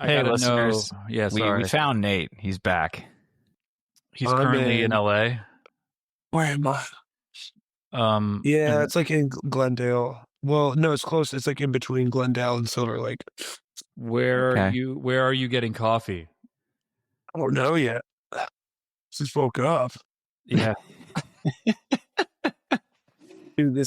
I Hey, gotta listeners. know. Yeah, We sorry. found Nate. He's back. He's I'm currently in in- LA. Where am I? Yeah, It's like in Glendale. Well, no, it's close. It's like in between Glendale and Silver Lake. where Okay. where are you getting coffee? I don't know yet. Just woke up. Yeah. Dude,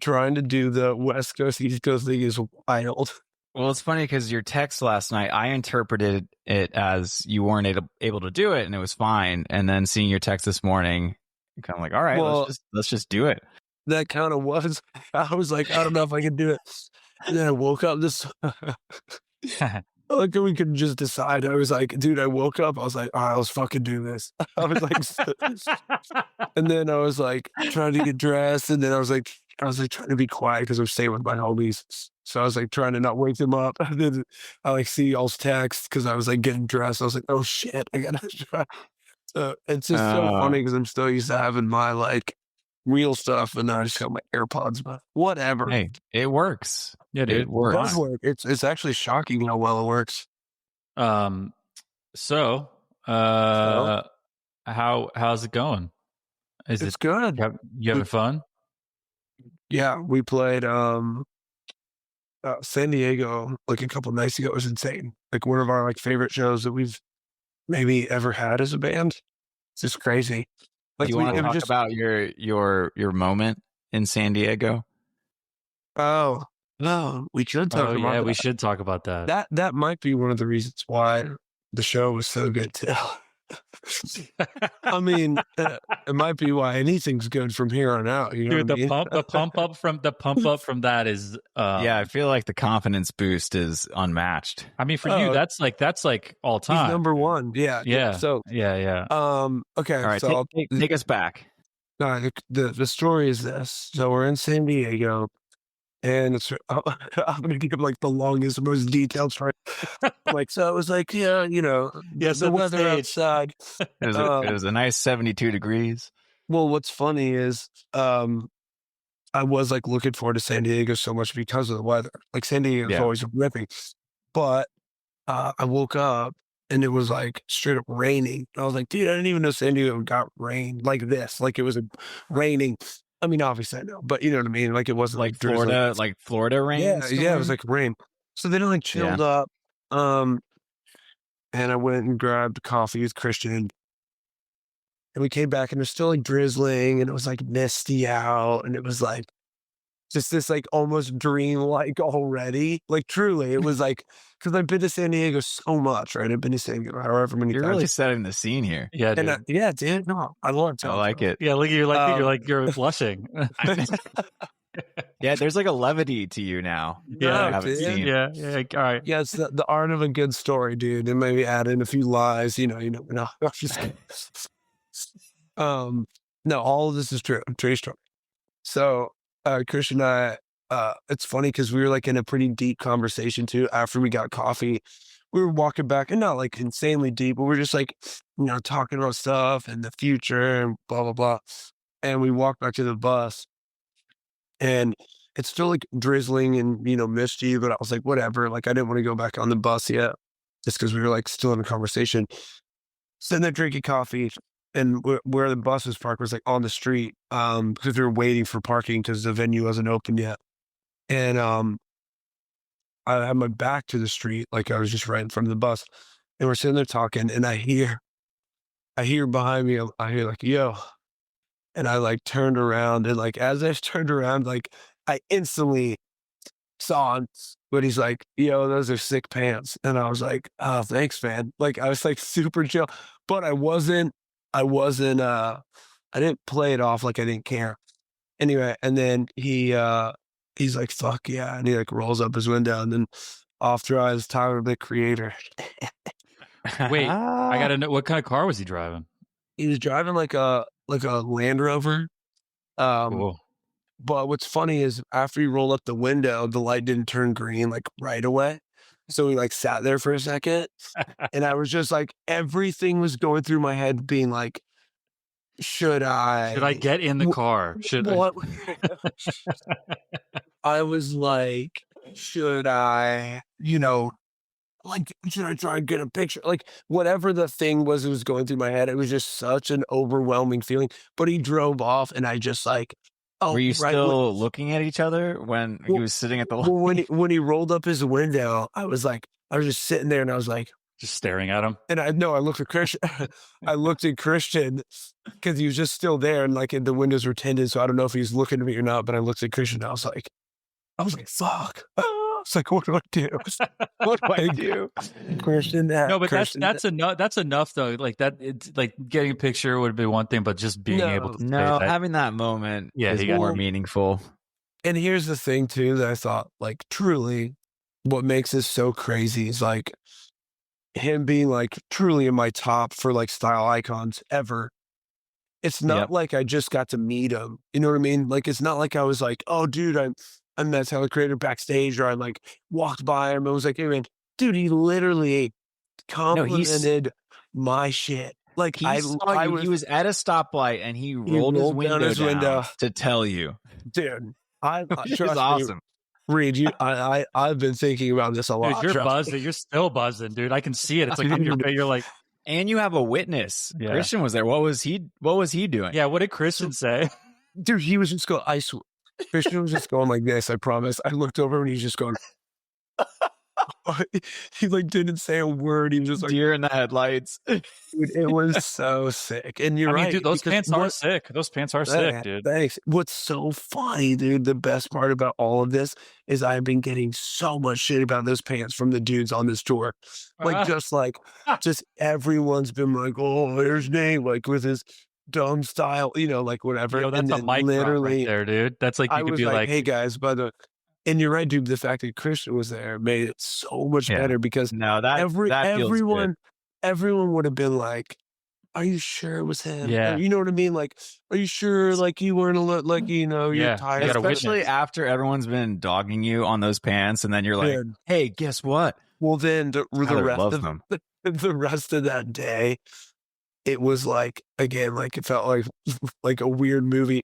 trying to do the West Coast, East Coast thing is wild. Well, it's funny because your text last night, I interpreted it as you weren't able to do it, and it was fine. And then seeing your text this morning, I'm kind of like, all right, Well, let's just do it. That kind of was. I was like, I don't know if I can do it. And then I woke up like we could just decide. I was like, dude, I woke up. I was like, all right, let's fucking do this. I was like, and then I was like trying to get dressed, and then I was like trying to be quiet because I'm staying with my homies. So I was like trying to not wake them up. And then I like see y'all's text because I was like getting dressed. I was like, oh shit, I gotta try. So it's just so funny because I'm still used to having my like real stuff, and now I just got my AirPods. But whatever. Hey, it works. Yeah, dude. It works. It does work. It's actually shocking how well it works. So, how's it going? It's good. You having fun? Yeah, we played San Diego like a couple nights ago. It was insane. Like one of our like favorite shows that we've maybe ever had as a band. It's just crazy. Like Do you want to talk about your moment in San Diego? Oh, no, we should talk about yeah, that. we should talk about that. That might be one of the reasons why the show was so good too. I mean, it might be why anything's good from here on out. You know, Dude, the pump up from that is. Yeah, I feel like the confidence boost is unmatched. I mean, for you, that's like all time. He's number one. Yeah. So yeah. Okay. All right, So take us back. The story is this. So we're in San Diego, and I'm gonna give like the longest, most detailed story. Like, so it was like, yeah, you know, the weather outside. It was a nice 72 degrees. Well, what's funny is, I was like looking forward to San Diego so much because of the weather. Like San Diego is always ripping, but I woke up and it was like straight up raining. I was like, dude, I didn't even know San Diego got rain like this. Like it was raining. I mean, obviously I know, but you know what I mean? Like it wasn't like Florida, like Florida rain. Yeah, it was like rain. So then I like chilled up. And I went and grabbed coffee with Christian, and we came back and it was still like drizzling, and it was like misty out, and it was like just this like almost dream like already. Like truly, it was like because I've been to San Diego so much, right? I've been to San Diego however many times. You're really setting the scene here. Yeah, dude. And yeah, dude. No, I love it. I like it. Yeah, look, you're blushing. Yeah, there's like a levity to you now. Yeah, I haven't seen. Yeah. All right. Yeah, it's the art of a good story, dude. And maybe add in a few lies, you know. No, I'm just kidding. No, all of this is true. True story. So, Christian and I, it's funny because we were like in a pretty deep conversation too. After we got coffee, we were walking back, and not like insanely deep, but we're just like, you know, talking about stuff and the future and blah blah blah. And we walked back to the bus, and it's still like drizzling and, you know, misty, but I was like, whatever. Like I didn't want to go back on the bus yet, just because we were like still in a conversation. Sitting there drinking coffee, and where the bus was parked was like on the street, because we were waiting for parking because the venue wasn't open yet. And I had my back to the street, like I was just right in front of the bus, and we're sitting there talking, and I hear behind me, I hear like, yo. And I like turned around, and like as I turned around, like I instantly saw him, but he's like, yo, those are sick pants. And I was like, oh, thanks, man. Like I was like super chill, but I didn't play it off like I didn't care. Anyway, and then he's like, fuck yeah. And he like rolls up his window, and then off drives Tyler, the Creator. Wait, I gotta know, what kind of car was he driving? He was driving like a Land Rover. Cool. But what's funny is after he rolled up the window, the light didn't turn green like right away. So we like sat there for a second, and I was just like, everything was going through my head being like, should I get in the car? I was like, should I, you know, like, should I try and get a picture? Like, whatever the thing was that was going through my head, it was just such an overwhelming feeling. But he drove off, and I just like, Were oh, you right. still looking at each other when he Well- was sitting at the Well, light? when he rolled up his window, I was just sitting there, and I was like, Just staring at him. and I looked at Christian. I looked at Christian because he was just still there, and like the windows were tinted, so I don't know if he's looking at me or not. But I looked at Christian, and I was like, fuck. It's like, what do I do? What do I do? Christian, No, but Christian, that's enough. That's enough though. Like that, it's like getting a picture would be one thing, but just being able to say No, that, having that moment Yeah, is he got- more meaningful. And here's the thing too that I thought, like, truly, what makes this so crazy is like him being like truly in my top for like style icons ever. It's not Yep. like I just got to meet him. You know what I mean? Like, it's not like I was like, oh, dude, I met Tyler Creator backstage, or I like walked by him and was like, hey man, dude, he literally complimented my shit. Like He saw you. He was at a stoplight and he rolled his rolled window down his window. to tell you. dude. I Which trust is me, awesome. Reed, I've been thinking about this a lot. dude, you're trust me. buzzing. You're still buzzing, dude. I can see it. It's like on your face. You're like, And you have a witness. Yeah. Christian was there. What was he doing? yeah. What did Christian say? Dude, he was just going, I swear. Christian was just going like this, I promise. I looked over and he's just going, he like didn't say a word. He was just like, Deer in the headlights. dude, it was so sick. And you're I mean, right. dude, those because pants are what- sick. Those pants are sick, dude. Thanks. What's so funny, dude, the best part about all of this is I've been getting so much shit about those pants from the dudes on this tour. Just everyone's been like, oh, there's Nate, like with his dumb style, like whatever. Yo, that's and a then mic drop right there, dude. That's like I you could was be like, hey guys, by the and you're right, dude. The fact that Christian was there made it so much Yeah. better because No, that feels good. everyone would have been like, "Are you sure it was him?" Yeah. Or, you know what I mean? Like, are you sure? Like, you weren't like, you're Yeah, tired. you gotta Especially witness. after everyone's been dogging you on those pants, and then you're like, Dude. "Hey, guess what? Well, then the Tyler rest loves of them." the rest of that day, it was like again, like it felt like like a weird movie.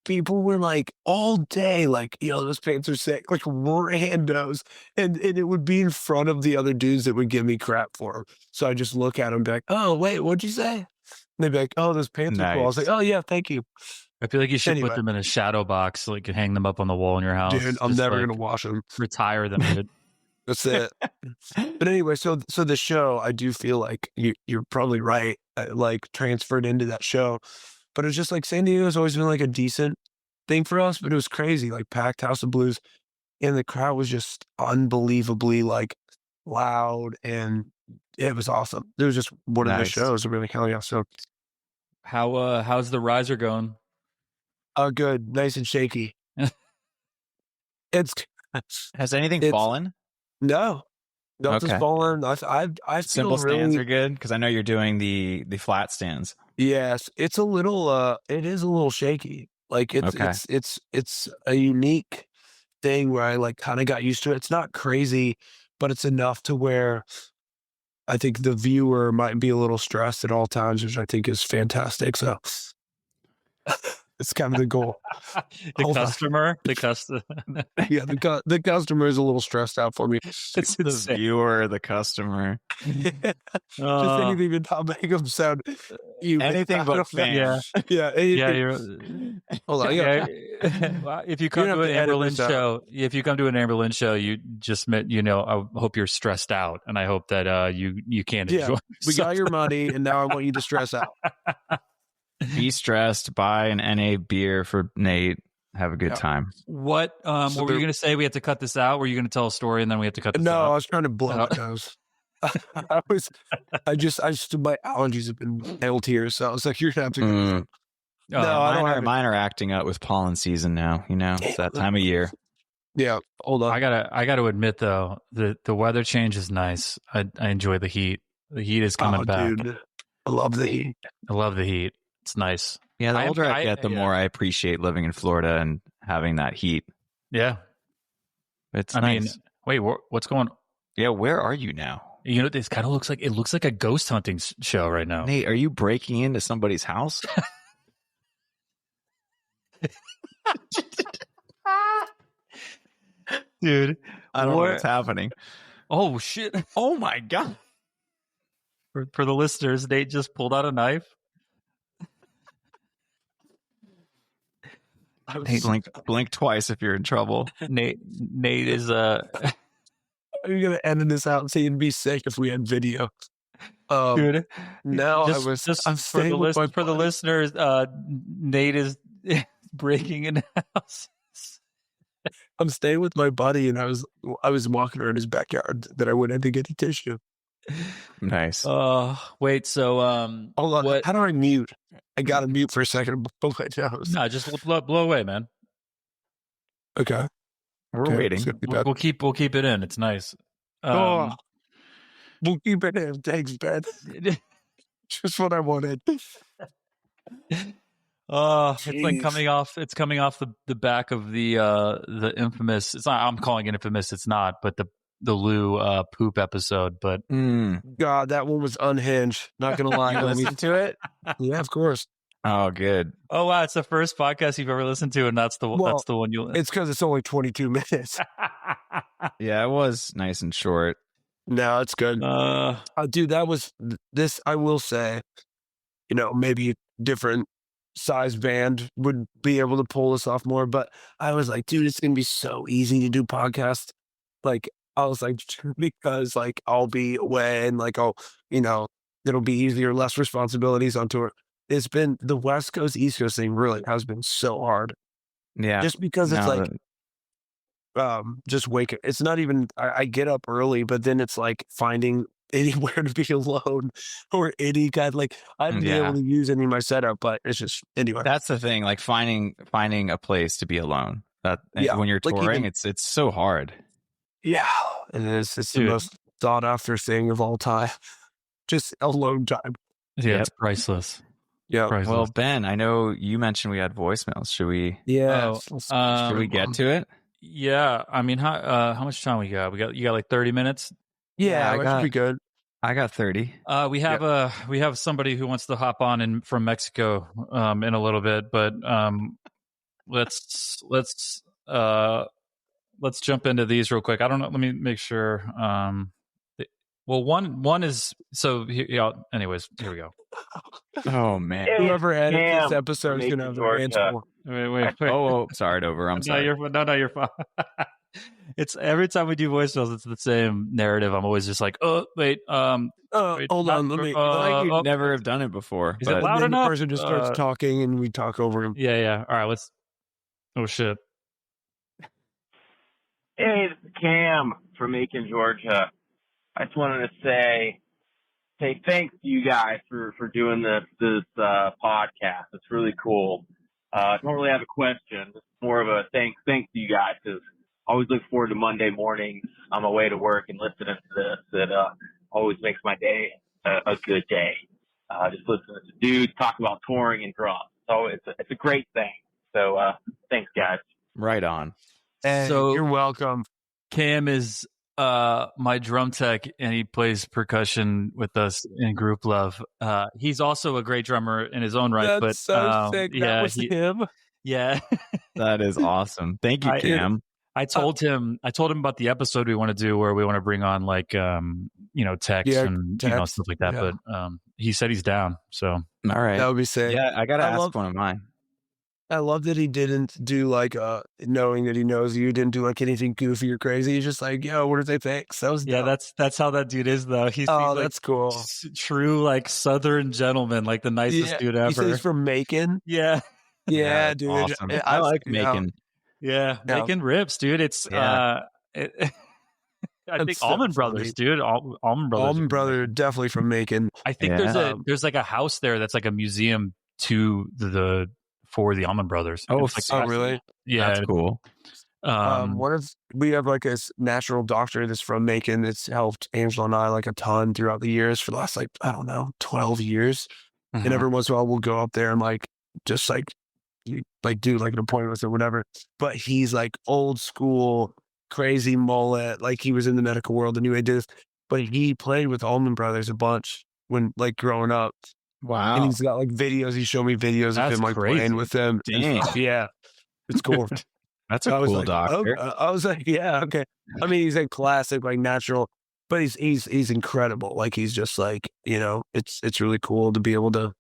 People were like all day, like, those pants are sick, like randos. And it would be in front of the other dudes that would give me crap for them. So I just look at them and be like, oh, wait, what'd you say? And they'd be like, oh, those pants are cool. I was like, Nice. oh, yeah, thank you. I feel like you should Anyway. put them in a shadow box, so you can hang them up on the wall in your house. Dude, I'm Just, never like, going to wash them. retire them, dude. That's it. But anyway, so the show, I do feel like you're probably right, like transferred into that show. But it's just like San Diego's always been like a decent thing for us, but it was crazy, like packed House of Blues, and the crowd was just unbelievably like loud, and it was awesome. It was just one of the Nice. shows, really, hell yeah. So, How's the riser going? good, nice and shaky. It's Has anything It's- fallen? no, nothing's Okay. fallen. I feel Simple stands really, are good because I know you're doing the flat stands. yes, it's a little, it is a little shaky. Like Okay. it's a unique thing where I like kind of got used to it. It's not crazy, but it's enough to where I think the viewer might be a little stressed at all times, which I think is fantastic. So it's kind of the goal. The Hold on. customer. Yeah, the customer is a little stressed out for me. It's The insane. viewer, the customer, Just Uh, anything to not make them sound even. anything I but don't know. fan. yeah, Yeah, yeah. anything. You're, Hold on, I gotta- Well, if you come You're to gonna an have to Amberlin edit this out. show, if you come to an Amberlin show, you just met. I hope you're stressed out, and I hope that you can't Yeah, enjoy. we got your money, and now I want you to stress out. be stressed, buy an NA beer for Nate. Have a good Yeah. time. What So what were there- you going to say? We have to cut this out. Were you going to tell a story and then we have to cut this No, I out? was trying to blow my nose. I just my allergies have been held here, so I was like, you're gonna have to. Mm. No, I don't have it. Mine are acting up with pollen season now. It's that time of year. Yeah, hold on. I gotta admit though, the weather change is nice. I enjoy the heat. The heat is coming back. Dude, I love the heat. I love the heat. It's nice. Yeah, the I- older I I- get, the yeah. more I appreciate living in Florida and having that heat. Yeah. It's I nice. mean, wait, what's going? Yeah, where are you now? This kind of looks like a ghost hunting show right now. Nate, are you breaking into somebody's house? Dude, I don't know What- what's happening. Oh shit! Oh my God. For the listeners, Nate just pulled out a knife. Hey, blink twice if you're in trouble. Nate is Are you gonna edit this out and say it'd be sick if we had video? dude. Now I'm I'm for the staying with my for the buddy. listeners. Nate is breaking in houses. I'm staying with my buddy, and I was walking around his backyard. That I went in to get a tissue. Nice. Wait. So Hold on. what? How do I mute? I got to mute for a second. Blow my nose. No, just blow away, man. Okay. We're Okay, waiting. it's gonna be bad. We'll keep it in. It's nice. Oh, we'll keep it in. Thanks, Ben. Just what I wanted. It's like Jeez. coming off. It's coming off the back of the infamous. It's not. I'm calling it infamous. It's not. But the Lou poop episode. But God, that one was unhinged. Not gonna lie. You listen to it? Yeah, of course. Oh, good. oh wow, it's the first podcast you've ever listened to, and that's the one you. It's because it's only 22 minutes. Yeah, it was nice and short. No, it's good. Dude, that was this. I will say, maybe different size band would be able to pull this off more. But I was like, dude, it's gonna be so easy to do podcast. Like, I was like, because like I'll be away and like it'll be easier, less responsibilities on tour. It's been the West Coast, East Coast thing really has been so hard. Yeah. Just because it's like just wake up. It's not even I get up early, but then it's like finding anywhere to be alone or any kind like I'd be able to use any of my setup, but it's just anyway. That's the thing, like finding a place to be alone. That Yeah, when you're like touring, even- it's so hard. Yeah. And it's the Dude. most sought after thing of all time. Just alone time. Yeah, Yep. it's priceless. Yeah. Priceless. Well, Ben, I know you mentioned we had voicemails. Should we Yeah. should we get to it? Yeah, I mean, how much time we got? You got like 30 minutes. Yeah, I that got- should be good. I got 30. We have somebody who wants to hop on from Mexico in a little bit, but let's jump into these real quick. I don't know. Let me make sure. Well, one is so. Anyways, here we go. Oh man. Whoever edits Cam this episode is from going to have Macon, an Georgia. answer. Wait. Oh, sorry, Dover. I'm sorry. You're fine. It's every time we do voicemails, it's the same narrative. I'm always just like, oh wait, Hold on, let me. Like you oh. never have done it before. Is it but- loud then the enough? person just starts talking and we talk over him. Yeah. All right, let's. Oh shit. Hey, this is Cam from Macon, Georgia. I just wanted to say thanks to you guys for doing this podcast. It's really cool. I don't really have a question. It's more of a thanks to you guys because I always look forward to Monday mornings on my way to work and listening to this. It always makes my day a good day. Just listening to dudes talk about touring and drums. So it's a great thing. So thanks, guys. Right on. Hey, So- you're welcome. Cam is my drum tech, and he plays percussion with us in Group Love. He's also a great drummer in his own right. That's but so sick. That yeah, was him. yeah. That is awesome. Thank you, I- Cam. I told him about the episode we want to do where we want to bring on like techs Yeah, and techs, stuff like that. yeah. But he said he's down. So All right. That would be sick. Yeah, I gotta I ask love- one of mine. I love that he didn't do like knowing that he knows you, didn't do like anything goofy or crazy. He's just like, yo, what do they think? So that was yeah, dope. that's how that dude is though. He's like that's cool. true like Southern gentleman, like the nicest dude He says ever. he's from Macon. Yeah. Yeah, That's dude. awesome. I like Macon. Yeah, Yeah. making rips, dude. It's Yeah. I think so Almond funny. Brothers, dude. Almond Brothers. Almond Brother, definitely from Macon. I think Yeah. there's like a house there that's like a museum to for the Almond Brothers. Oh, It's like, Oh, really? yeah. That's cool. We have like a natural doctor that's from Macon that's helped Angela and I like a ton throughout the years for the last 12 years. Uh-huh. And every once in a while we'll go up there and like just like do like an appointment with or whatever. But he's like old school, crazy mullet. Like he was in the medical world and knew he did this. But he played with Allman Brothers a bunch when like growing up. Wow. And he's got like videos. He showed me videos That's of him like crazy. playing with them. and Dang. stuff. Yeah. It's cool. That's a I was cool like, doctor. I was like, yeah, okay. I mean, he's like classic, like natural. but he's incredible. Like he's just like, it's really cool to be able to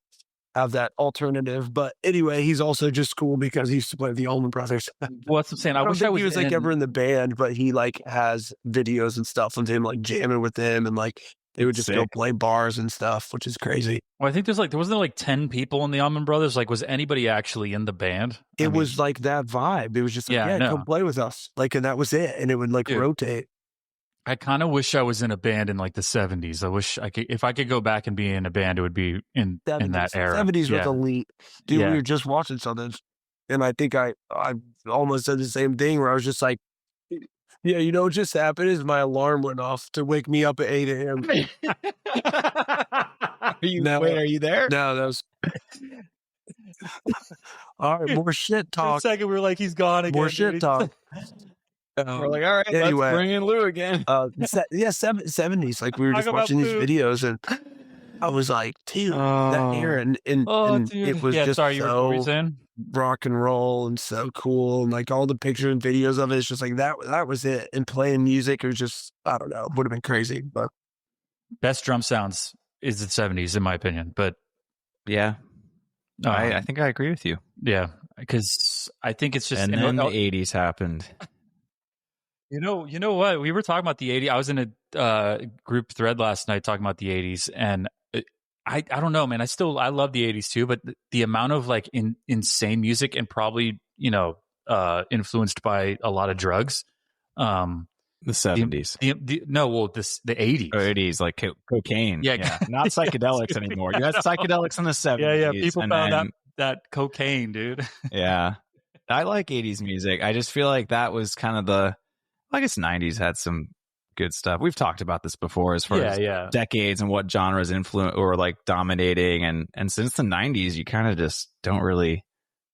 have that alternative. But anyway, he's also just cool because he used to play with the Allman Brothers. What's I'm saying? I don't wish think I was he was like ever in the band, but he like has videos and stuff of him like jamming with them, and like they would just go Sick. play bars and stuff, which is crazy. Well, I think there wasn't there like 10 people in the Allman Brothers. Like, was anybody actually in the band? It was like that vibe. It was just like, Yeah, no. come play with us. Like, and that was it. And it would like Dude. rotate. I kind of wish I was in a band in like the 70s. I wish if I could go back and be in a band, it would be in that era. 70s was elite. Dude, Yeah. we were just watching something. And I think I almost said the same thing where I was just like, yeah, what just happened is my alarm went off to wake me up at 8 a.m. Are you there? No, that was... All right, more shit For a talk. second, we were like, he's gone again. More shit dude. talk. We're like, all right, Anyway. let's bring in Lou again. 70s. Like we were Talk just about watching these food. videos, and I was like, dude, that era, and dude. it was yeah, just sorry, what were you so saying? rock and roll and so cool, and like all the pictures and videos of it. It's just like that was it. And playing music, it was just, I don't know, would have been crazy. But Best drum sounds is the 70s, in my opinion. But Yeah, I think I agree with you. yeah, because I think it's just And then the 80s happened. You know what? We were talking about the 80s. I was in a group thread last night talking about the 80s, and I don't know, man. I love the 80s too, but the amount of like insane music and probably influenced by a lot of drugs. The 70s. The 80s. Or 80s, like cocaine. Yeah. Not psychedelics anymore. You had psychedelics in the 70s. Yeah. People and found then- that cocaine, dude. Yeah. I like 80s music. I just feel like that was kind of I guess 90s had some good stuff. We've talked about this before as far as decades and what genres influence or like dominating. And since the 90s, you kind of just don't really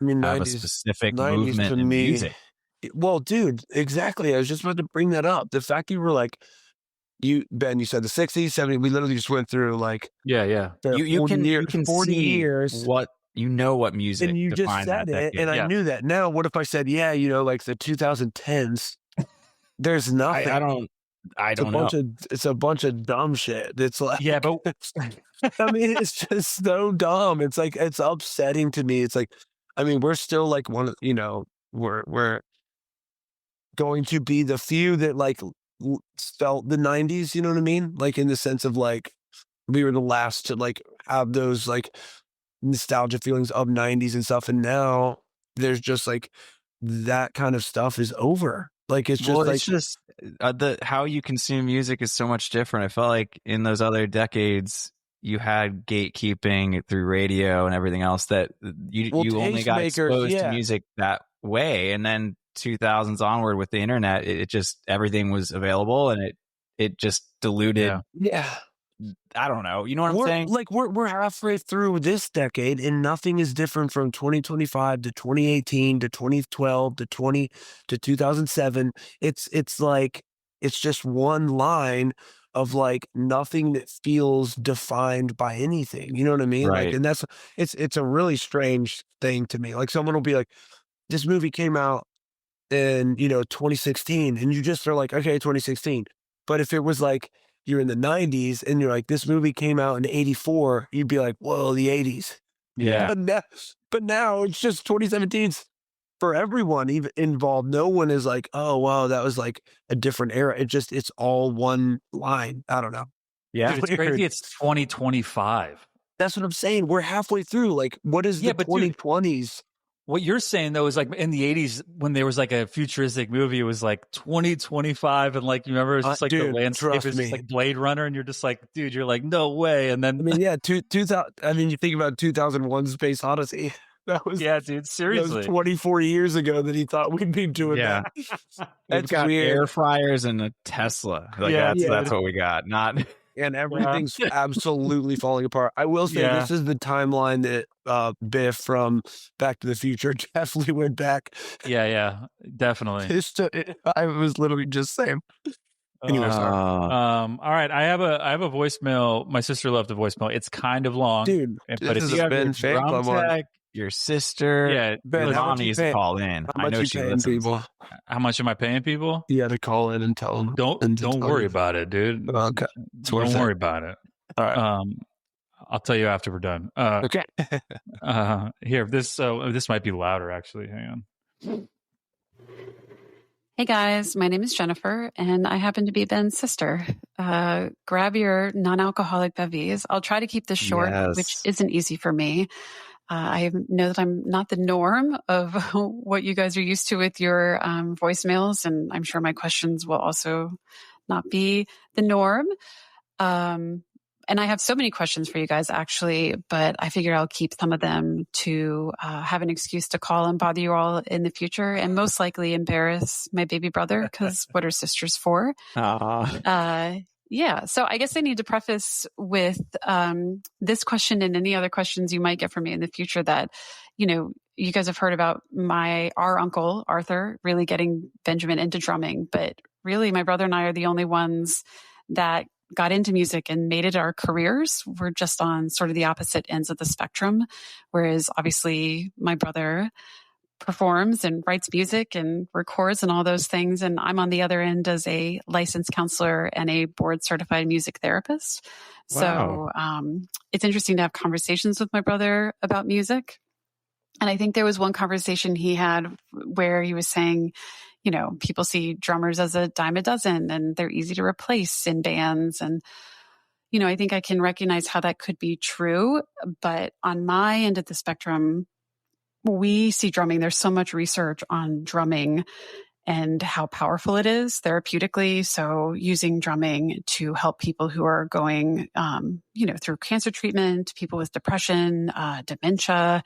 have 90s, a specific 90s movement to in me, music. Well, dude, exactly. I was just about to bring that up. The fact you were like, Ben, you said the 60s, 70s. We literally just went through like Yeah. You can 40 see years. what music And you just defined said that it, decade. and I knew that. Now, what if I said, like the 2010s? There's nothing. I don't know. It's a bunch of dumb shit. It's like, Yeah, but I mean, it's just so dumb. It's like, it's upsetting to me. It's like, I mean, we're still like we're going to be the few that like felt the 90s, you know what I mean? Like in the sense of like, we were the last to like have those like nostalgia feelings of 90s and stuff. And now there's just like, that kind of stuff is over. Like, it's just it's just how you consume music is so much different. I felt like in those other decades, you had gatekeeping through radio and everything else that you only got exposed to music that way. And then 2000s onward with the internet, it just, everything was available and it just diluted. Yeah. I don't know. You know what I'm saying? Like we're halfway through this decade and nothing is different from 2025 to 2018 to 2012 to 2007. It's like, it's just one line of like nothing that feels defined by anything. You know what I mean? Right. Like, and it's a really strange thing to me. Like someone will be like, this movie came out in, 2016, and you just are like, okay, 2016. But if it was like, you're in the 90s and you're like, this movie came out in 84, you'd be like, whoa, the 80s. Yeah. But now it's just 2017 for everyone even involved. No one is like, oh, wow, that was like a different era. It's all one line. I don't know. Yeah. Dude, it's crazy. It's 2025. That's what I'm saying. We're halfway through. Like, what is the 2020s? What you're saying though is like in the 80s when there was like a futuristic movie, it was like 2025, and like you remember it was just like the landscape is just like Blade Runner, and you're just like, dude, you're like, no way. And then 2000. I mean, you think about 2001: Space Odyssey. That was dude, seriously, that was 24 years ago that he thought we'd be doing that. It's got weird. air fryers and a Tesla. Like that's what we got. Not. And everything's absolutely falling apart. I will say this is the timeline that Biff from Back to the Future definitely went back. Yeah, definitely. I was literally just saying. Anyway, all right. I have a voicemail. My sister left a voicemail. It's kind of long, dude. but This is a Ben fan club one. your sister. Yeah, Ben, how much needs to call in. I know she listens. People. How much am I paying people? You got to call in and tell them. Don't worry about it, dude. Okay. Don't worry about it. All right. I'll tell you after we're done. Okay. Here, this might be louder actually. Hang on. Hey guys, my name is Jennifer, and I happen to be Ben's sister. Grab your non-alcoholic bevies. I'll try to keep this short, which isn't easy for me. I know that I'm not the norm of what you guys are used to with your voicemails, and I'm sure my questions will also not be the norm. And I have so many questions for you guys, actually, but I figured I'll keep some of them to have an excuse to call and bother you all in the future, and most likely embarrass my baby brother, because what are sisters for? Yeah. So I guess I need to preface with this question and any other questions you might get from me in the future that, you guys have heard about our uncle, Arthur, really getting Benjamin into drumming. But really, my brother and I are the only ones that got into music and made it our careers. We're just on sort of the opposite ends of the spectrum. Whereas obviously my brother performs and writes music and records and all those things. And I'm on the other end as a licensed counselor and a board certified music therapist. Wow. So it's interesting to have conversations with my brother about music. And I think there was one conversation he had where he was saying, people see drummers as a dime a dozen and they're easy to replace in bands. And, I think I can recognize how that could be true. But on my end of the spectrum, we see drumming. There's so much research on drumming and how powerful it is therapeutically. So using drumming to help people who are going, through cancer treatment, people with depression, dementia,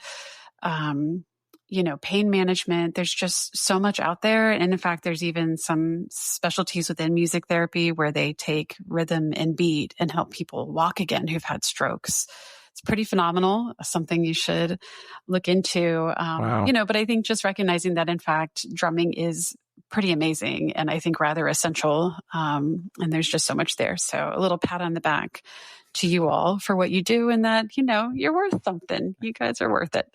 pain management. There's just so much out there. And in fact, there's even some specialties within music therapy where they take rhythm and beat and help people walk again who've had strokes. It's pretty phenomenal, something you should look into. Wow. But I think just recognizing that, in fact, drumming is pretty amazing and I think rather essential. And there's just so much there. So a little pat on the back to you all for what you do and that, you're worth something. You guys are worth it.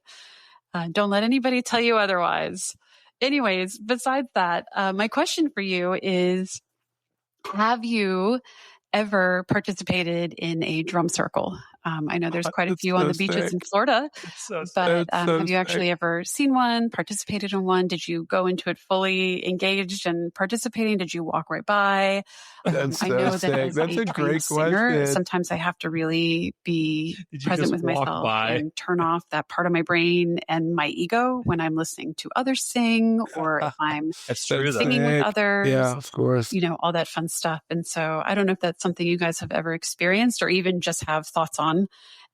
Don't let anybody tell you otherwise. Anyways, besides that, my question for you is, have you ever participated in a drum circle? I know there's quite a few on the beaches in Florida, but have you actually ever seen one, participated in one? Did you go into it fully engaged and participating? Did you walk right by? That's I know sick. That's a great question. Sometimes I have to really be present with myself and turn off that part of my brain and my ego when I'm listening to others sing or if I'm singing with others. Yeah, of course. All that fun stuff. And so I don't know if that's something you guys have ever experienced or even just have thoughts on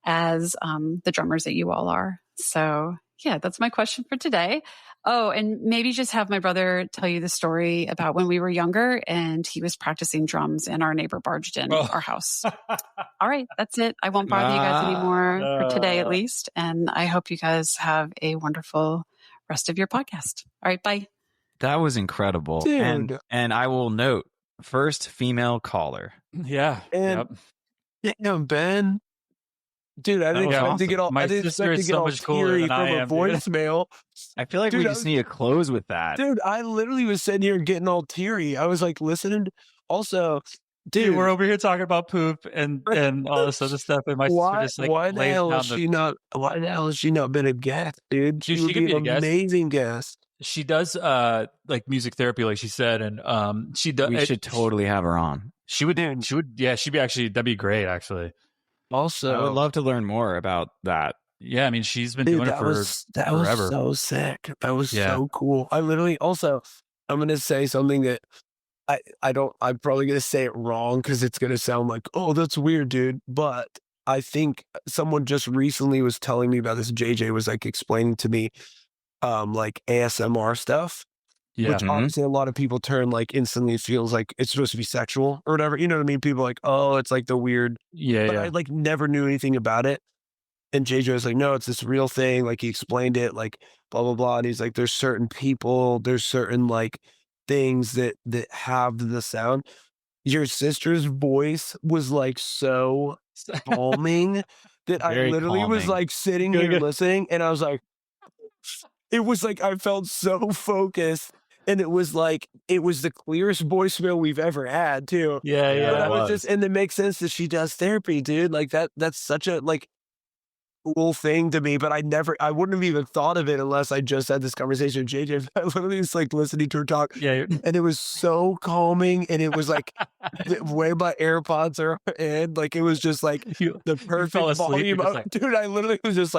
as the drummers that you all are. So yeah, that's my question for today. Oh, and maybe just have my brother tell you the story about when we were younger and he was practicing drums and our neighbor barged in our house. All right, that's it. I won't bother you guys anymore for today at least. And I hope you guys have a wonderful rest of your podcast. All right, bye. That was incredible. Dude. And I will note, first female caller. Yeah. And Ben. Dude, I didn't expect to get all. I didn't expect to get all teary from a voicemail. I feel like we just need to close with that. Dude, I literally was sitting here getting all teary. I was like listening. Also, dude, we're over here talking about poop and all this other stuff. And my sister just like why the hell has she not been a guest, dude? She would be an amazing guest. She does like music therapy, like she said, and she does. We should totally have her on. She would. Yeah, she'd be actually. That'd be great, actually. Also, I would love to learn more about that. Yeah, I mean, she's been doing it for forever. That was so sick. That was so cool. I literally also, I'm going to say something that I'm probably going to say it wrong because it's going to sound like, oh, that's weird, dude. But I think someone just recently was telling me about this. JJ was like explaining to me like ASMR stuff. Yeah. Which obviously a lot of people turn like instantly feels like it's supposed to be sexual or whatever. You know what I mean? People are like, oh, it's like the weird. But I like never knew anything about it. And JJ was like, no, it's this real thing. Like he explained it, like blah, blah, blah. And he's like, there's certain people, there's certain like things that have the sound. Your sister's voice was like so calming that I literally was like sitting here listening and I was like, it was like I felt so focused. And it was the clearest voicemail we've ever had too. Yeah, yeah. But I was just, and it makes sense that she does therapy, dude. Like that's such a cool thing to me. But I wouldn't have even thought of it unless I just had this conversation with JJ. I literally was listening to her talk. Yeah. And it was so calming. And it was the way my AirPods are in, it was just the perfect volume. Dude, I literally was just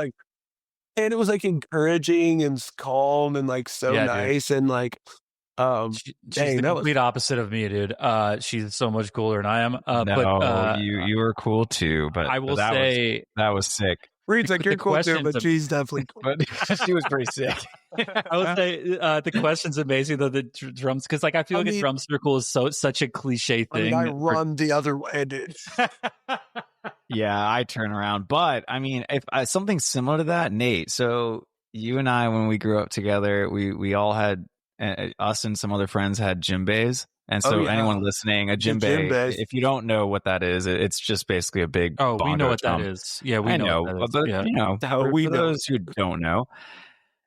and it was encouraging and calm and so nice. Dude. And she's the complete opposite of me, dude. She's so much cooler than I am. But you were cool too. But I will say that was sick. Reed's you're cool too, but she's definitely cool. But she was pretty sick. I would say the question's amazing though. The drums, because I feel a drum circle is such a cliche thing. I run the other way, dude. Yeah, I turn around. But I mean, if something similar to that, Nate. So you and I, when we grew up together, we all had us and some other friends had djembes. And so anyone listening, a djembe, if you don't know what that is, it's just basically a big bongo we know what drum. that is. Yeah, we know what that is. But for those who don't know.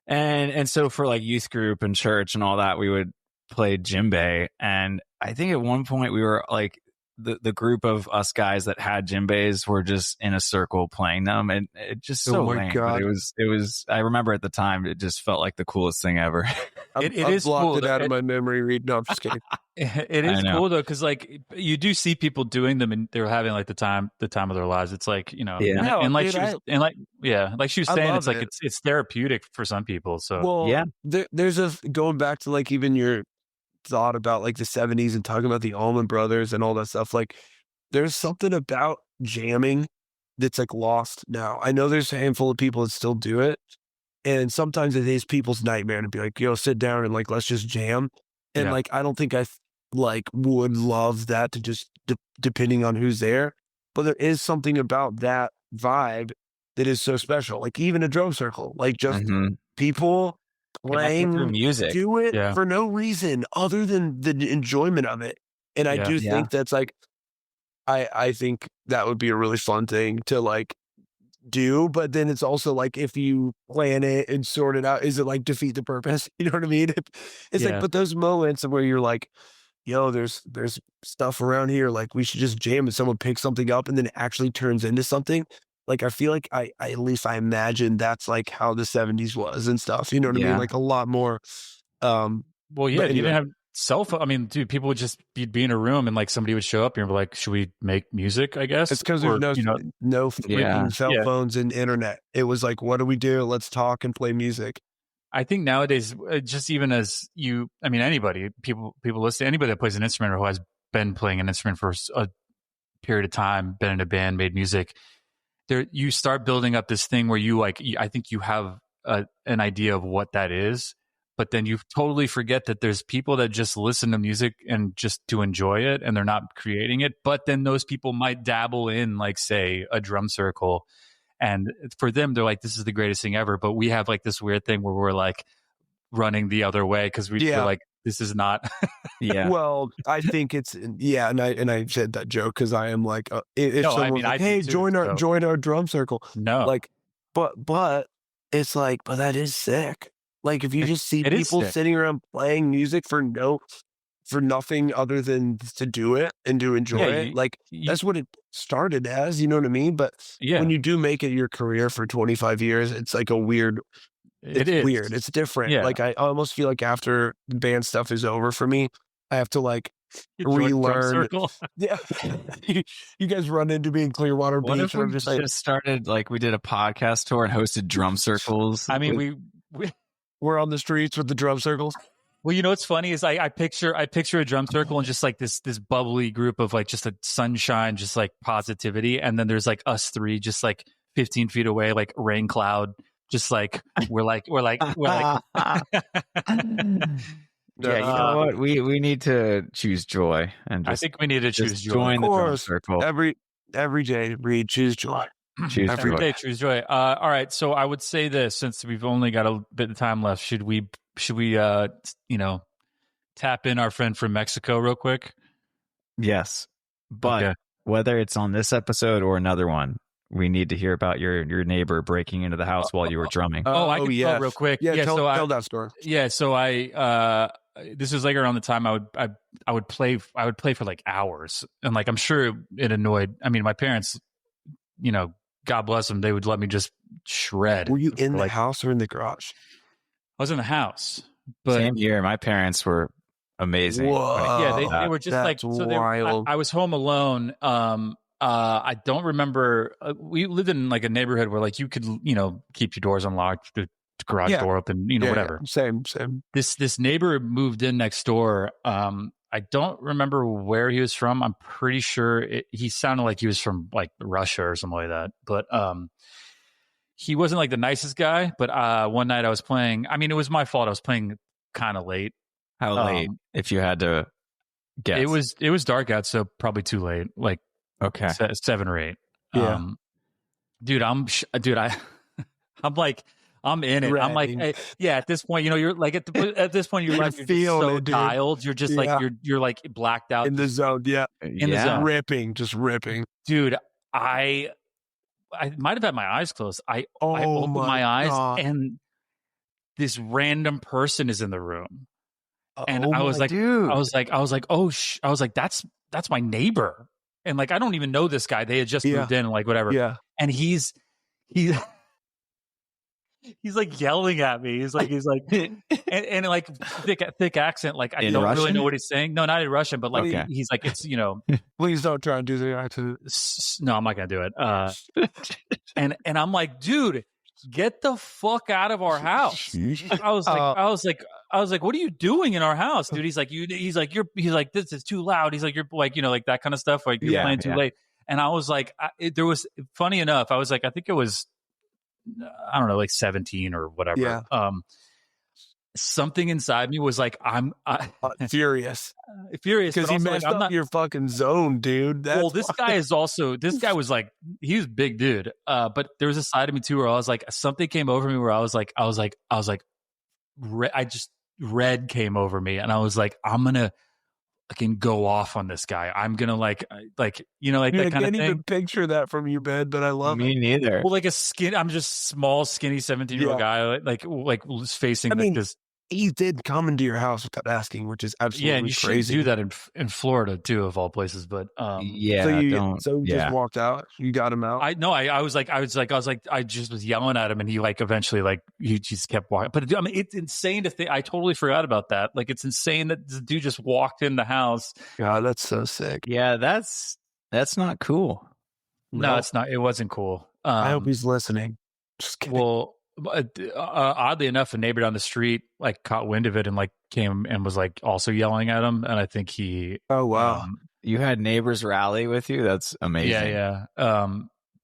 And so for youth group and church and all that, we would play djembe. And I think at one point we were the group of us guys that had djembes were just in a circle playing them, and it just lame. God. But it was I remember at the time it just felt like the coolest thing ever. It is blocked cool. It out of my memory, Reed. No, I'm just kidding. It is cool though, because you do see people doing them and they're having the time of their lives. It's like she was saying, it's therapeutic for some people. So there's going back to even your thought about the 70s and talking about the Allman Brothers and all that stuff. There's something about jamming that's lost now. I know there's a handful of people that still do it, and sometimes it is people's nightmare to be yo, sit down and let's just jam. And I don't think I would love that to just depending on who's there, but there is something about that vibe that is so special. Even a drum circle, people playing music, do it for no reason other than the enjoyment of it. And I do think that's I think that would be a really fun thing to do. But then it's also if you plan it and sort it out, is it defeat the purpose? You know what I mean? It's but those moments where you're yo, there's stuff around here, we should just jam, and someone picks something up and then it actually turns into something. I feel I at least I imagine that's how the 70s was and stuff. You know what I mean? A lot more. You didn't have cell phone. I mean, dude, people would just be in a room and somebody would show up and be like, "Should we make music?" I guess it's because there's no freaking cell phones and internet. It was what do we do? Let's talk and play music. I think nowadays, just even as anybody, people listen, anybody that plays an instrument or who has been playing an instrument for a period of time, been in a band, made music. You start building up this thing where I think you have an idea of what that is, but then you totally forget that there's people that just listen to music and just to enjoy it, and they're not creating it. But then those people might dabble in, say, a drum circle, and for them, they're this is the greatest thing ever. But we have this weird thing where we're running the other way because we're this is not. Well, I think it's and I said that joke because I am hey, join our drum circle. No, but it's but that is sick. If you just see people sitting around playing music for nothing other than to do it and to enjoy it, that's what it started as. You know what I mean? But when you do make it your career for 25 years, it's a weird. It's weird. It's different. Yeah. I almost feel after the band stuff is over for me, I have to relearn. Yeah. You guys run into me in Clearwater What Beach. If we just started we did a podcast tour and hosted drum circles. I mean, we're on the streets with the drum circles. Well, what's funny is I picture a drum circle and just this bubbly group of just a sunshine, just positivity, and then there's us three just 15 feet away, rain cloud. Just we're like Yeah, you know what? We need to choose joy, and I think we need to choose joy. Join the drum circle every day. Read, choose joy. Choose every joy. day. Choose joy. All right. So I would say this, since we've only got a bit of time left, should we tap in our friend from Mexico real quick? Yes, but whether it's on this episode or another one, We need to hear about your neighbor breaking into the house while you were drumming. I can tell real quick. Tell that story. Yeah, so this was like around the time I would play for like hours, and like I'm sure it annoyed. I mean, my parents, God bless them, they would let me just shred. Were you in the house or in the garage? I was in the house. But same here. My parents were amazing. Whoa. Yeah, they were just like wild. I was home alone. I don't remember. We lived in like a neighborhood where like you could, keep your doors unlocked, the garage door open, whatever. Yeah. Same. This neighbor moved in next door. I don't remember where he was from. I'm pretty sure he sounded like he was from like Russia or something like that. But he wasn't like the nicest guy. But one night I was playing. I mean, it was my fault. I was playing kind of late. How late? If you had to guess, it was dark out, so probably too late. Like 7 or 8. Yeah, I'm like. I'm in it. I'm like, at this point, you're like at this point, you're like, you're so dialed. You're just like, you're like blacked out in the zone. Yeah. In the zone. Just ripping. Dude, I might have had my eyes closed. I opened my eyes and this random person is in the room. And I was like, dude. I was like, I was like, that's my neighbor. And like, I don't even know this guy. They had just moved in, like whatever. Yeah. And he's like yelling at me. He's like, and like thick accent. Like I don't really know what he's saying. No, not in Russian, but like he's like, it's Please don't try and do the accent. No, I'm not gonna do it. And I'm like, dude, get the fuck out of our house. I was like, what are you doing in our house, dude? He's like, this is too loud. He's like, you're like, like that kind of stuff. Like you're playing too late. And I was like, there was funny enough. I was like, I think it was. I don't know, like 17 or whatever. Yeah. Something inside me was like, I'm furious because he messed up your fucking zone, dude. This guy was like, he was a big dude. But there was a side of me too where I was like, something came over me where I was like, red came over me, and I was like, I can go off on this guy. I'm gonna like that kind of thing. I can't even picture that from you, Ben, but I love Me it. neither. Well, like I'm just small, skinny 17-year-old guy, like facing this. He did come into your house without asking, which is absolutely and you crazy. Should do that in Florida too, of all places. But so you just walked out. You got him out. I just was yelling at him, and he like eventually like he just kept walking. But I mean, it's insane to think. I totally forgot about that. Like it's insane that this dude just walked in the house. God, that's so sick. Yeah, that's not cool. No, it's not. It wasn't cool. I hope he's listening. Just kidding. Well. Oddly enough, a neighbor down the street like caught wind of it and like came and was like also yelling at him, and I think he. Oh wow! You had neighbors rally with you. That's amazing. Yeah.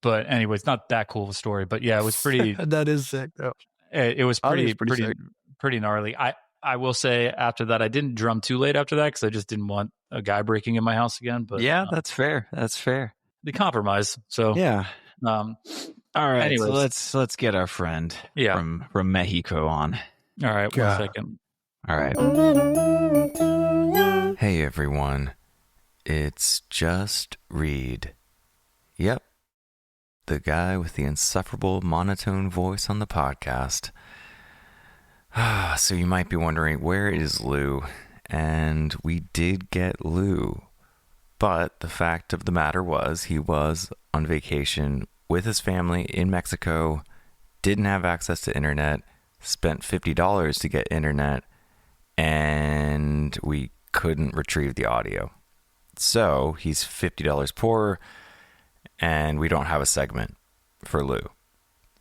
But anyway, it's not that cool of a story. But yeah, it was pretty. That is sick though. It was pretty gnarly. I will say after that, I didn't drum too late after that because I just didn't want a guy breaking in my house again. But yeah, that's fair. That's fair. The compromise. So yeah. All right, anyways. So let's get our friend from Mexico on. All right, 1 second. All right. Hey everyone, it's just Reed. Yep, the guy with the insufferable monotone voice on the podcast. So you might be wondering, where is Lou? And we did get Lou, but the fact of the matter was he was on vacation with his family in Mexico, didn't have access to internet, spent $50 to get internet, and we couldn't retrieve the audio. So he's $50 poorer, and we don't have a segment for Lou.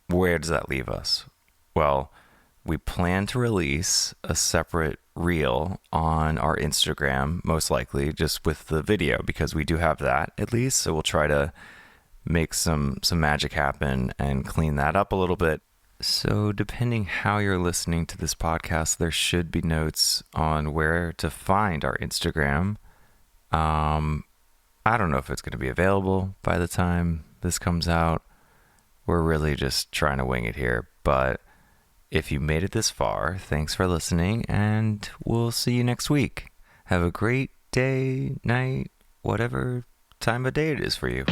Where does that leave us? Well, we plan to release a separate reel on our Instagram, most likely, just with the video, because we do have that at least, so we'll try to make some magic happen and clean that up a little bit. So depending how you're listening to this podcast, there should be notes on where to find our Instagram. I don't know if it's going to be available by the time this comes out. We're really just trying to wing it here, but if you made it this far, thanks for listening, and we'll see you next week. Have a great day, night, whatever time of day it is for you.